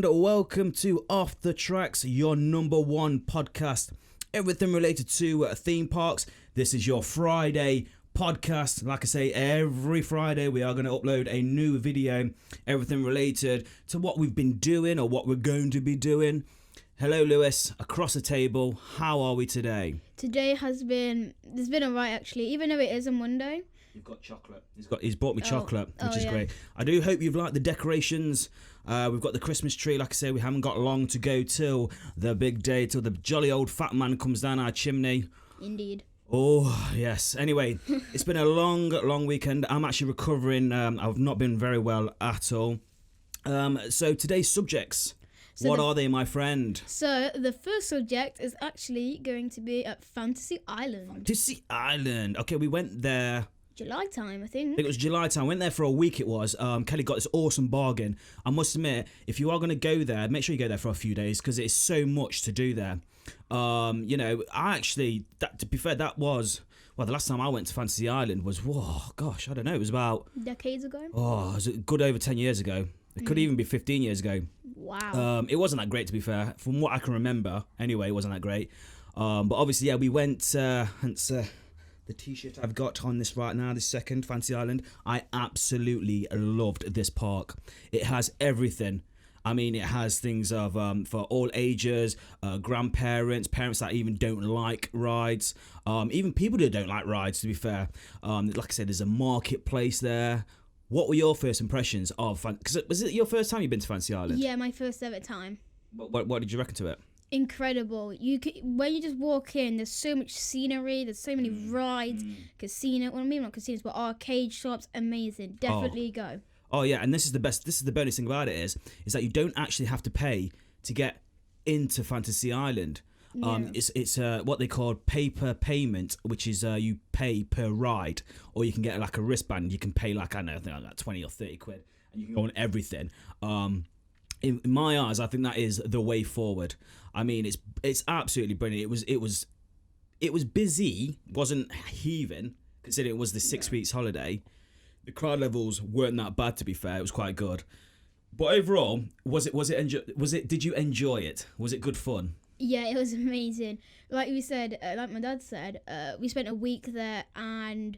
and welcome to Off the Tracks, your number one podcast. Everything related to theme parks. This is your Friday podcast. Like I say, every Friday we are going to upload a new video. Everything related to what we've been doing or what we're going to be doing. Hello, Lewis, across the table. How are we today? Today it's been alright actually, even though it is a Monday. You've got chocolate. He's bought me chocolate, which is yeah. great. I do hope you've liked the decorations. We've got the Christmas tree. Like I say, we haven't got long to go till the big day, till the jolly old fat man comes down our chimney. Indeed. Oh, yes. Anyway, it's been a long weekend. I'm actually recovering. I've not been very well at all. So today's subjects. What are they, my friend? So the first subject is actually going to be at Fantasy Island. Fantasy Island. Okay, we went there. July time, I I think. think it was July time. I went there for a week. It was. Kelly got this awesome bargain. I must admit, if you are going to go there, make sure you go there for a few days because it's so much to do there. I actually, to be fair, that was, well, the last time I went to Fantasy Island was, I don't know, it was about Decades ago. it was a good over 10 years ago. It could even be 15 years ago. Wow. It wasn't that great, to be fair. From what I can remember, anyway, it wasn't that great. But obviously, yeah, we went, hence the t-shirt I've got on this right now, this second, Fantasy Island. I absolutely loved this park. It has everything. I mean, it has things of for all ages, grandparents, parents that even don't like rides, even people that don't like rides, to be fair. Like I said, there's a marketplace there. What were your first impressions of because was it your first time you've been to Fantasy Island? Yeah, my first ever time. What did you reckon to it? Incredible. When you just walk in, there's so much scenery, there's so many rides, casino, well, maybe not casinos, but arcade shops, amazing. Definitely go. Oh yeah, and this is the bonus thing about it is that you don't actually have to pay to get into Fantasy Island. Yeah. It's what they call paper payment, which is you pay per ride, or you can get like a wristband. You can pay like, I think like 20 or 30 quid, and you can go on everything. In my eyes, I think that is the way forward. I mean, it's absolutely brilliant. It was busy, wasn't heaving, considering it was the 6 weeks holiday. The crowd levels weren't that bad, to be fair. It was quite good. But overall, did you enjoy it? Was it good fun? Yeah, it was amazing. Like we said, like my dad said, we spent a week there, and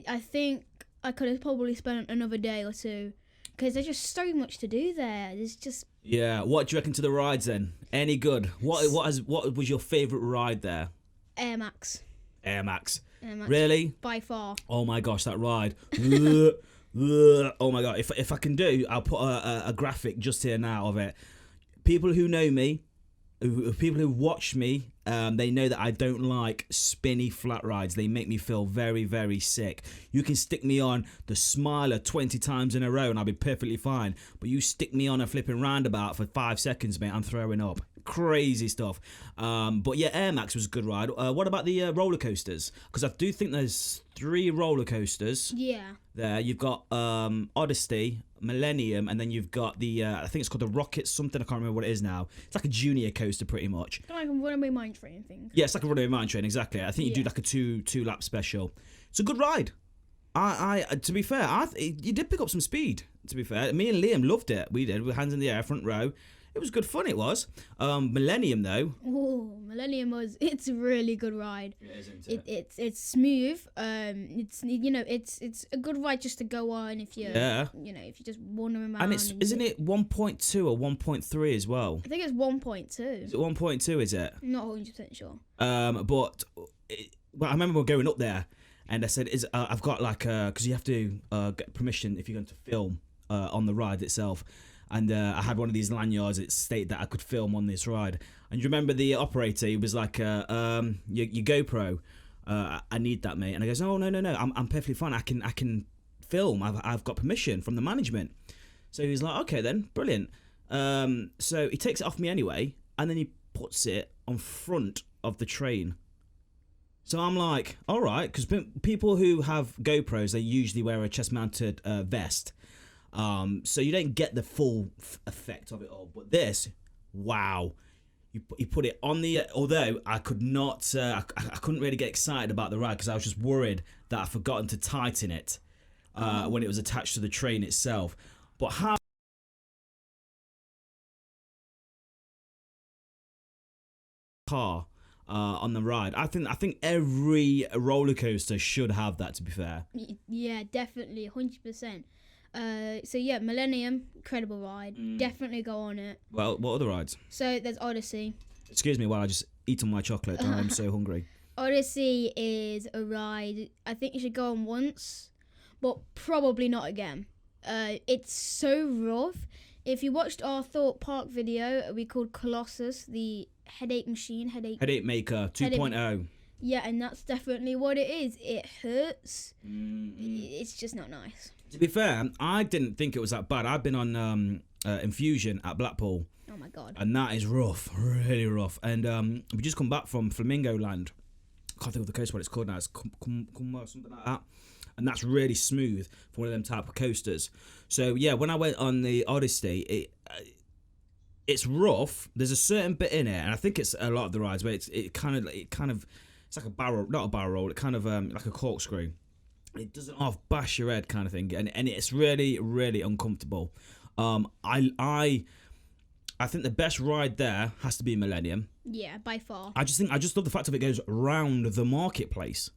I think I could have probably spent another day or two. Because there's just so much to do there. There's just... Yeah, what do you reckon to the rides then? Any good? What was your favourite ride there? Air Max. Air Max. Really? By far. Oh my gosh, that ride. Oh my god, if I can do, I'll put a graphic just here now of it. People who know me, people who watch me, they know that I don't like spinny flat rides. They make me feel very, very sick. You can stick me on the Smiler 20 times in a row and I'll be perfectly fine. But you stick me on a flipping roundabout for 5 seconds, mate, I'm throwing up. Crazy stuff. But yeah, Air Max was a good ride. What about the roller coasters? Because I do think there's 3 roller coasters. Yeah. There, you've got Odyssey, Millennium, and then you've got the I think it's called the Rocket something. I can't remember what it is now. It's like a junior coaster, pretty much. Like a runaway mine train thing. Yeah, it's like a runaway mine train, exactly. I think you do like a two lap special. It's a good ride. I to be fair, you did pick up some speed. To be fair, me and Liam loved it. We did with hands in the air, front row. It was good fun, it was. Millennium, though. Oh, Millennium it's a really good ride. It is, isn't it? It's smooth. It's a good ride just to go on if you're, if you're just wandering around. And isn't it 1.2 or 1.3 as well? I think it's 1.2. Is it 1.2, is it? Not 100% sure. But I remember going up there and I said, I've got like, because you have to get permission if you're going to film on the ride itself. And I had one of these lanyards that stated that I could film on this ride. And you remember the operator? He was like, your GoPro, I need that, mate. And I goes, oh, no, I'm perfectly fine. I can film. I've got permission from the management. So he was like, okay then, brilliant. So he takes it off me anyway, and then he puts it on front of the train. So I'm like, all right, because people who have GoPros, they usually wear a chest-mounted vest. So you don't get the full effect of it all. But this, wow. You put it on the... although I could not... I couldn't really get excited about the ride because I was just worried that I'd forgotten to tighten it when it was attached to the train itself. But how... car on the ride. I think every roller coaster should have that. To be fair. Yeah, definitely, 100%. So yeah, Millennium, incredible ride. Definitely go on it. Well, what other rides? So there's Odyssey. Excuse me while I just eat on my chocolate. I'm so hungry. Odyssey is a ride I think you should go on once, but probably not again. It's so rough. If you watched our Thought Park video, we called Colossus the headache machine. Headache Maker 2.0. Yeah, and that's definitely what it is. It hurts. It's just not nice. To be fair, I didn't think it was that bad. I've been on Infusion at Blackpool. Oh my god. And that is rough, really rough. And we just come back from Flamingo Land. I can't think of the coaster what it's called now. It's Kumba, something like that. And that's really smooth for one of them type of coasters. So yeah, when I went on the Odyssey, it's rough. There's a certain bit in it, and I think it's a lot of the rides where it's kind of it's like a barrel, not a barrel roll. It kind of like a corkscrew. It doesn't half bash your head kind of thing, and it's really, really uncomfortable. I think the best ride there has to be Millennium. Yeah, by far. I just love the fact of it goes round the marketplace.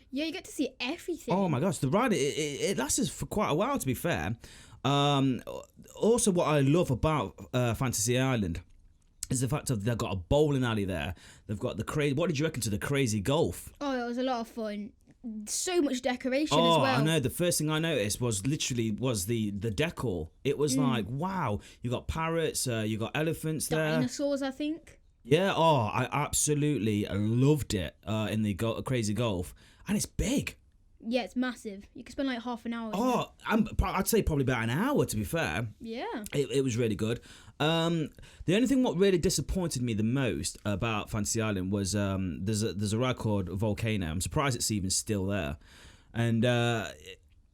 Yeah, you get to see everything. Oh my gosh, the ride it lasts for quite a while. To be fair, also what I love about Fantasy Island is the fact of they've got a bowling alley there. They've got the crazy. What did you reckon to the crazy golf? Oh, it was a lot of fun. So much decoration as well. I know. The first thing I noticed was the decor. It was like, wow, you got parrots, you got elephants there. Dinosaurs, I think. Yeah, I absolutely loved it in the crazy golf. And it's big. Yeah, it's massive. You could spend like half an hour. Oh, I'd say probably about an hour, to be fair. Yeah. It was really good. The only thing what really disappointed me the most about Fantasy Island was there's a ride called Volcano. I'm surprised it's even still there. And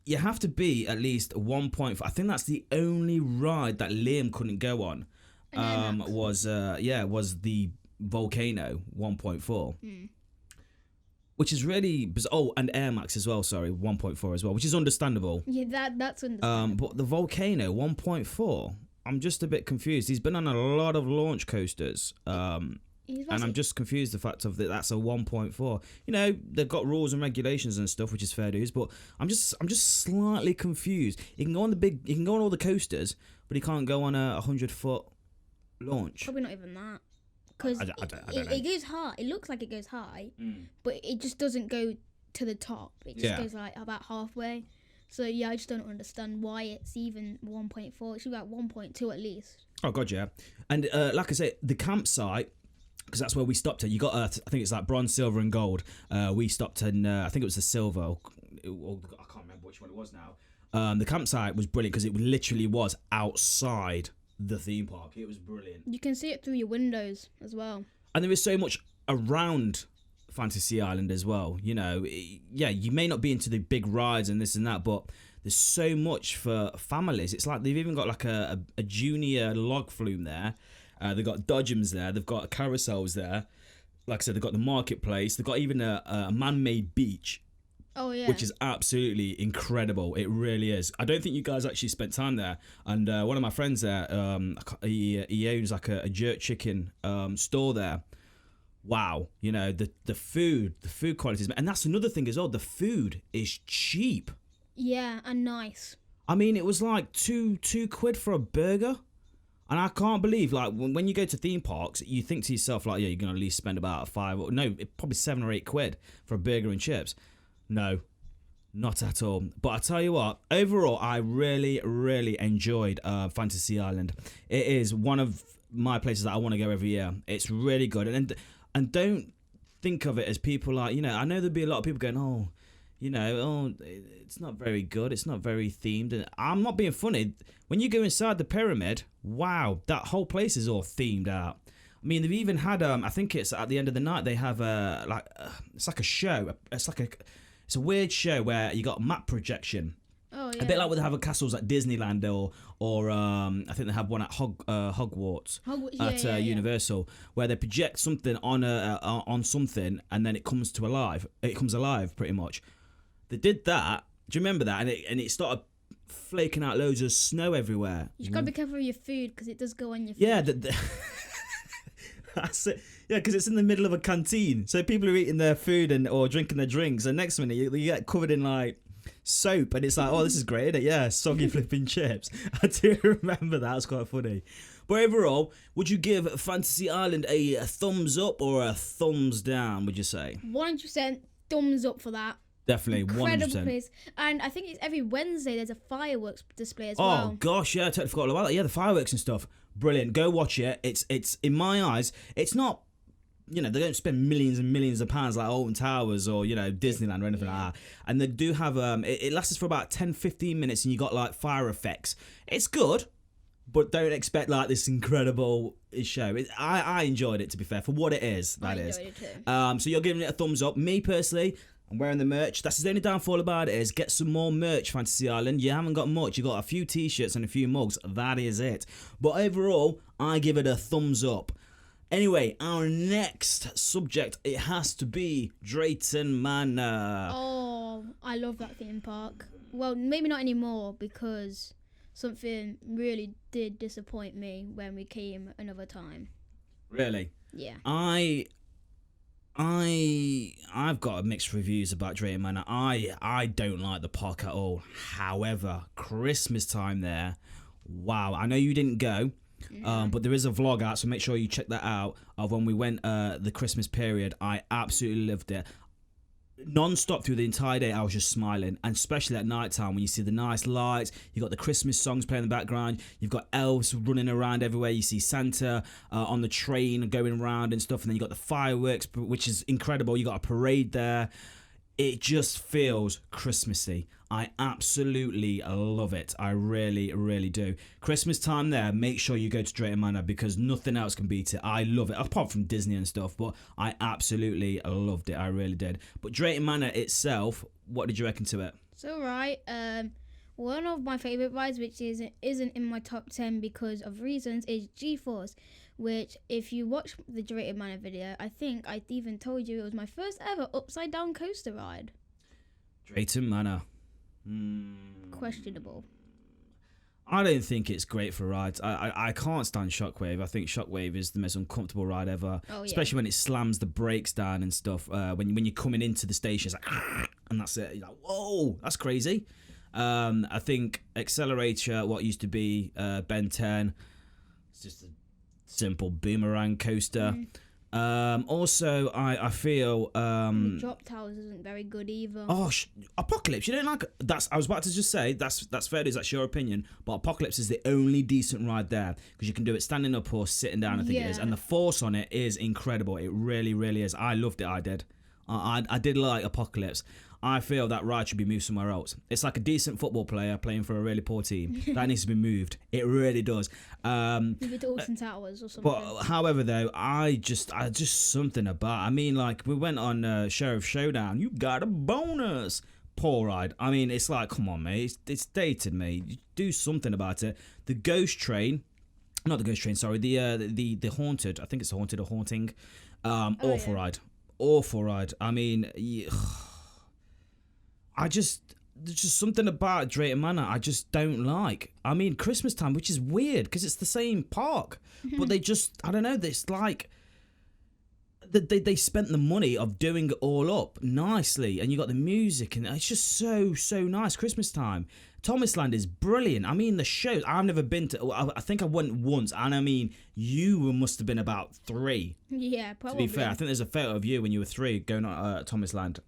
you have to be at least 1.5. I think that's the only ride that Liam couldn't go on. Was the Volcano 1.4. Which is really bizarre. Oh, and Air Max as well, sorry, 1.4 as well, which is understandable. Yeah, that's understandable. But the Volcano 1.4, I'm just a bit confused. He's been on a lot of launch coasters. And I'm just confused the fact of that's a 1.4. You know, they've got rules and regulations and stuff, which is fair dues, but I'm just slightly confused. You can go on all the coasters, but he can't go on a 100-foot launch. Probably not even that. Because it goes high. It looks like it goes high, but it just doesn't go to the top. It just goes like about halfway. So yeah, I just don't understand why it's even 1.4. It should be like 1.2 at least. Oh god, yeah. And like I say, the campsite, because that's where we stopped at. You got I think it's like bronze, silver, and gold. We stopped in I think it was the silver. Or I can't remember which one it was now. The campsite was brilliant because it literally was outside the theme park. It was brilliant. You can see it through your windows as well. And there is so much around Fantasy Island as well. You know, yeah, you may not be into the big rides and this and that, but there's so much for families. It's like they've even got like a junior log flume there. They've got dodgems there. They've got carousels there. Like I said, they've got the marketplace. They've got even a man-made beach. Oh yeah, which is absolutely incredible. It really is. I don't think you guys actually spent time there. And one of my friends there, he owns like a jerk chicken store there. Wow, you know the food quality is, and that's another thing as well. The food is cheap. Yeah, and nice. I mean, it was like two quid for a burger. And I can't believe, like, when you go to theme parks, you think to yourself, like, yeah, you're going to at least spend about probably 7 or 8 quid for a burger and chips. No, not at all. But I tell you what, overall, I really, really enjoyed Fantasy Island. It is one of my places that I want to go every year. It's really good. And don't think of it as people like, you know, I know there'll be a lot of people going, it's not very good. It's not very themed. And I'm not being funny. When you go inside the pyramid, wow, that whole place is all themed out. I mean, they've even had, I think it's at the end of the night, they have it's like a show. It's a weird show where you got map projection. Oh yeah. A bit like what they have at castles at Disneyland or I think they have one at Hogwarts at Universal, where they project something on something and then it comes alive. It comes alive pretty much. They did that. Do you remember that? And it started flaking out loads of snow everywhere. You just gotta be careful with your food because it does go on your food. Yeah. That's it. Yeah, because it's in the middle of a canteen, so people are eating their food or drinking their drinks, and next minute you get covered in like soap, and it's like, oh, this is great, isn't it? Yeah, soggy flipping chips. I do remember that. It's quite funny. But overall, would you give Fantasy Island a thumbs up or a thumbs down? Would you say? 100% thumbs up for that. Definitely, Incredible 100%. place. And I think it's every Wednesday there's a fireworks display as Oh well. gosh, yeah, I totally forgot all about that. Yeah, the fireworks and stuff. Brilliant. Go watch it. It's in my eyes, it's not, they don't spend millions and millions of pounds like Alton Towers or, Disneyland or anything like that. And they do have, it lasts for about 10-15 minutes and you got like fire effects. It's good, but don't expect like this incredible show. I enjoyed it, to be fair, for what it is. That is. Enjoyed it too. So you're giving it a thumbs up. Me personally, I'm wearing the merch. That's the only downfall about it is get some more merch, Fantasy Island. You haven't got much. You got a few t-shirts and a few mugs. That is it. But overall, I give it a thumbs up. Anyway, our next subject, it has to be Drayton Manor. Oh, I love that theme park. Well, maybe not anymore because something really did disappoint me when we came another time. Really? Yeah. I've got mixed reviews about Drayton Manor. I don't like the park at all. However, Christmas time there, wow. I know you didn't go, but there is a vlog out, so make sure you check that out of when we went the Christmas period. I absolutely loved it. Non-stop through the entire day, I was just smiling, and especially at night time when you see the nice lights, you got the Christmas songs playing in the background, you've got elves running around everywhere, you see Santa on the train going around and stuff, and then you got the fireworks, which is incredible. You got a parade there. It just feels Christmassy. I absolutely love it. I really, really do. Christmas time there, make sure you go to Drayton Manor because nothing else can beat it. I love it, apart from Disney and stuff, but I absolutely loved it. I really did. But Drayton Manor itself, what did you reckon to it? It's alright. One of my favourite rides, which isn't in my top 10 because of reasons, is G-Force, which if you watch the Drayton Manor video, I think I even told you it was my first ever upside down coaster ride. Drayton Manor. Questionable. I don't think it's great for rides. I can't stand Shockwave. I think Shockwave is the most uncomfortable ride ever. Oh, yeah. Especially when it slams the brakes down and stuff. When you're coming into the station, it's like, and that's it. You're like, whoa, that's crazy. I think Accelerator, what used to be Ben 10, it's just a simple boomerang coaster. Also, I feel The drop towers isn't very good either. Oh, Apocalypse! You don't like that's? I was about to just say that's fair. That's your opinion, but Apocalypse is the only decent ride there because you can do it standing up or sitting down. I think it is, and the force on it is incredible. It really, really is. I loved it. I did. I did like Apocalypse. I feel that ride should be moved somewhere else. It's like a decent football player playing for a really poor team. That needs to be moved. It really does. Move it to Alton Towers or something. But however, though, I just something about. I mean, like we went on Sheriff Showdown. You got a bonus. Poor ride. I mean, it's like, come on, mate. It's dated, mate. Do something about it. The Ghost Train, not the Ghost Train. Sorry, the Haunted. I think it's Haunted or Haunting. Awful ride. Awful ride. I mean. There's just something about Drayton Manor I just don't like. I mean, Christmas time, which is weird because it's the same park, but they just, I don't know, it's like they spent the money of doing it all up nicely, and you got the music, and it's just so nice. Christmas time. Thomas Land is brilliant. I mean, the shows, I've never been to, I think I went once, and I mean, you must have been about 3. Yeah, probably. To be fair, I think there's a photo of you when you were 3 going on Thomas Land.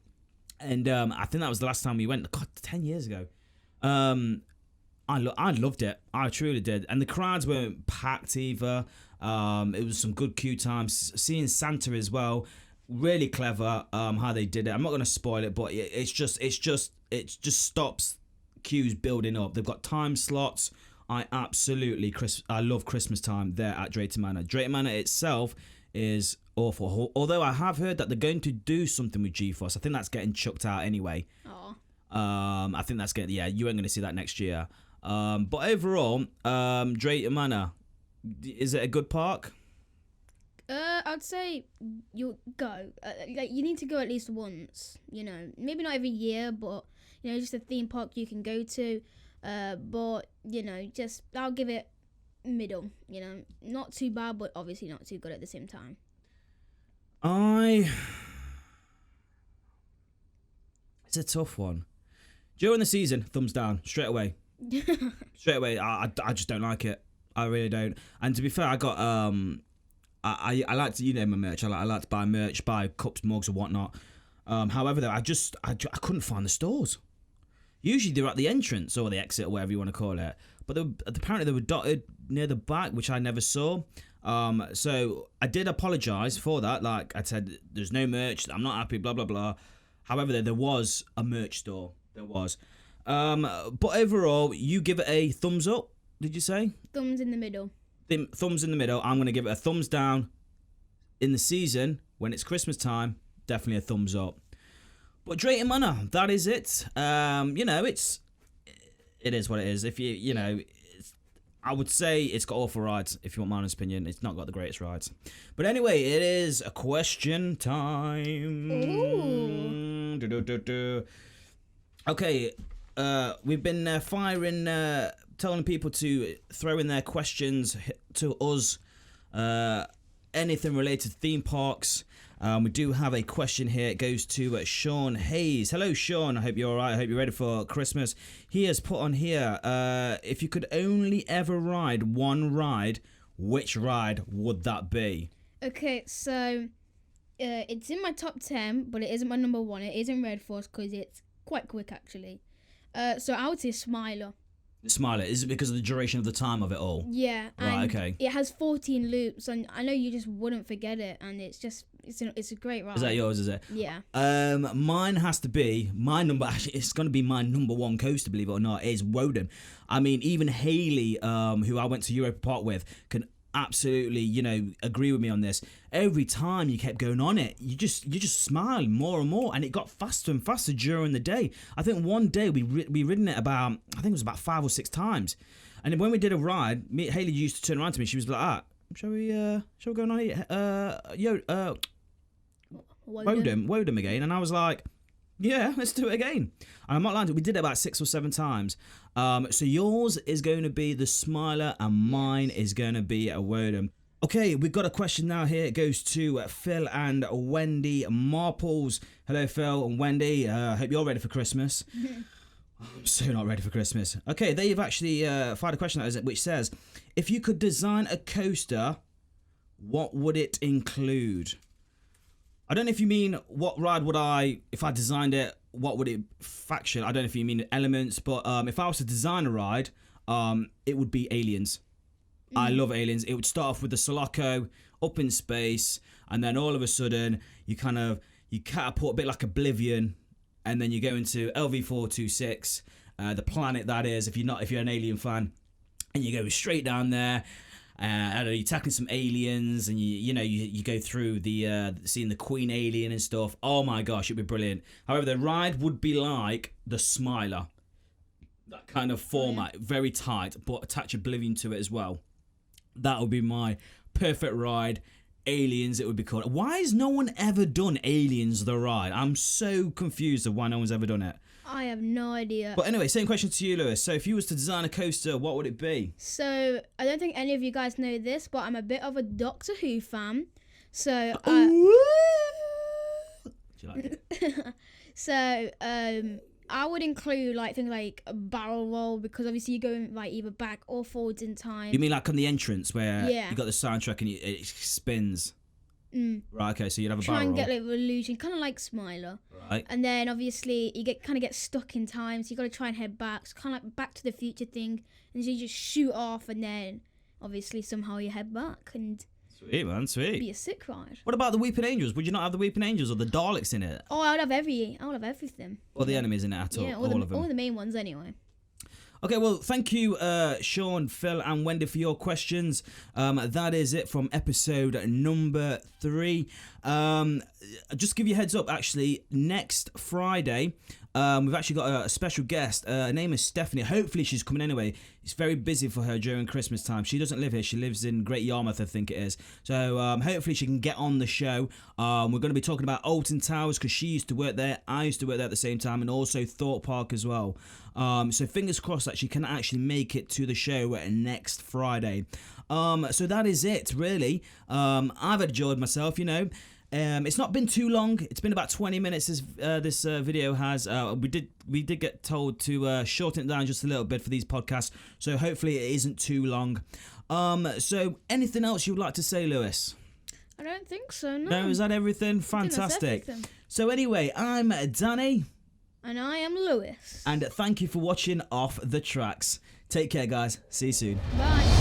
And I think that was the last time we went. God, 10 years ago. I loved it. I truly did. And the crowds weren't packed either. It was some good queue times. Seeing Santa as well, really clever. How they did it. I'm not going to spoil it, but it just stops queues building up. They've got time slots. I love Christmas time there at Drayton Manor. Drayton Manor itself is awful. Although I have heard that they're going to do something with GeForce. I think that's getting chucked out anyway. Oh. I think that's getting, you ain't going to see that next year. But overall, Drayton Manor, is it a good park? I'd say you go. Like you need to go at least once. Maybe not every year, but just a theme park you can go to. But just I'll give it middle. You know, not too bad, but obviously not too good at the same time. It's a tough one. During the season, thumbs down straight away. Straight away. I just don't like it. I really don't. And to be fair, I got I like to, you know, my merch. I like to buy merch, buy cups, mugs, or whatnot. However, though, I couldn't find the stores. Usually they're at the entrance or the exit or whatever you want to call it. But apparently they were dotted near the back, which I never saw. So I did apologise for that. Like I said, there's no merch. I'm not happy. Blah blah blah. However, there was a merch store. There was. But overall, you give it a thumbs up. Did you say? Thumbs in the middle. Thumbs in the middle. I'm gonna give it a thumbs down. In the season when it's Christmas time, definitely a thumbs up. But Drayton Manor, that is it. You know, it is what it is. If you know, I would say it's got awful rides. If you want my honest opinion, it's not got the greatest rides. But anyway, it is a question time. Ooh. Okay, we've been telling people to throw in their questions to us. Anything related to theme parks. We do have a question here. It goes to Sean Hayes. Hello, Sean. I hope you're all right. I hope you're ready for Christmas. He has put on here, if you could only ever ride one ride, which ride would that be? Okay, so it's in my top 10, but it isn't my number 1. It isn't Red Force because it's quite quick, actually. So I would say Smiler. Smiler. Is it because of the duration of the time of it all? Yeah. Right, okay. It has 14 loops, and I know you just wouldn't forget it, and it's a great ride. Is that yours, is it? Yeah. Mine has to be, my number, actually, it's going to be my number 1 coaster, believe it or not, is Woden. I mean, even Haley, who I went to Europa Park with, can absolutely, you know, agree with me on this. Every time you kept going on it, you just smiled more and more, and it got faster and faster during the day. I think one day we ridden it about, I think it was about 5 or 6 times, and then when we did a ride, Haley used to turn around to me. She was like, shall we go on here? Woden again, and I was like, yeah, let's do it again. And I'm not lying to you, we did it about 6 or 7 times. So yours is going to be the Smiler, and mine is going to be a Woden. Okay, we've got a question now here. It goes to Phil and Wendy Marples. Hello, Phil and Wendy. Hope you're ready for Christmas. I'm so not ready for Christmas. Okay, they've actually fired a question out which says, if you could design a coaster, what would it include? I don't know if you mean what ride would if I designed it, what would it faction? I don't know if you mean elements, but if I was to design a ride, it would be Aliens. I love Aliens. It would start off with the Sulaco up in space, and then all of a sudden you catapult a bit like Oblivion, and then you go into LV426, the planet that is. If you're an Alien fan, and you go straight down there. You're tackling some aliens, and you go through seeing the Queen alien and stuff. Oh my gosh, it'd be brilliant. However, the ride would be like the Smiler, that kind of format, very tight, but attach Oblivion to it as well. That would be my perfect ride. Aliens, it would be called. Why has no one ever done Aliens the ride? I'm so confused of why no one's ever done it. I have no idea. But anyway, same question to you, Lewis. So if you was to design a coaster, what would it be? So I don't think any of you guys know this, but I'm a bit of a Doctor Who fan. So Do you like it? So I would include like things like a barrel roll, because obviously you go like either back or forwards in time. You mean like on the entrance where you got the soundtrack and it spins? Right, okay, so you'd have a barrel roll. Try and get like illusion, kind of like Smiler. Right. And then obviously you get stuck in time, so you got to try and head back. So kind of like Back to the Future thing, and so you just shoot off, and then obviously somehow you head back, and sweet man, sweet. it'd be a sick ride. What about the Weeping Angels? Would you not have the Weeping Angels or the Daleks in it? Oh, I would have everything. Or the enemies in it at all? Yeah, all of them. All the main ones anyway. Okay, well, thank you, Sean, Phil, and Wendy for your questions. That is it from episode number 3. Just give you a heads up, actually, next Friday, we've actually got a special guest. Her name is Stephanie. Hopefully she's coming anyway. It's very busy for her during Christmas time. She doesn't live here. She lives in Great Yarmouth, I think it is. So hopefully she can get on the show. We're going to be talking about Alton Towers because she used to work there. I used to work there at the same time, and also Thorpe Park as well. So fingers crossed that she can actually make it to the show next Friday. So that is it, really. I've enjoyed myself, you know. It's not been too long. It's been about 20 minutes. This video has. We did get told to shorten it down just a little bit for these podcasts. So hopefully it isn't too long. So anything else you'd like to say, Lewis? I don't think so. No. No, is that everything? Fantastic. Everything. So anyway, I'm Danny. And I am Lewis. And thank you for watching Off the Tracks. Take care, guys. See you soon. Bye.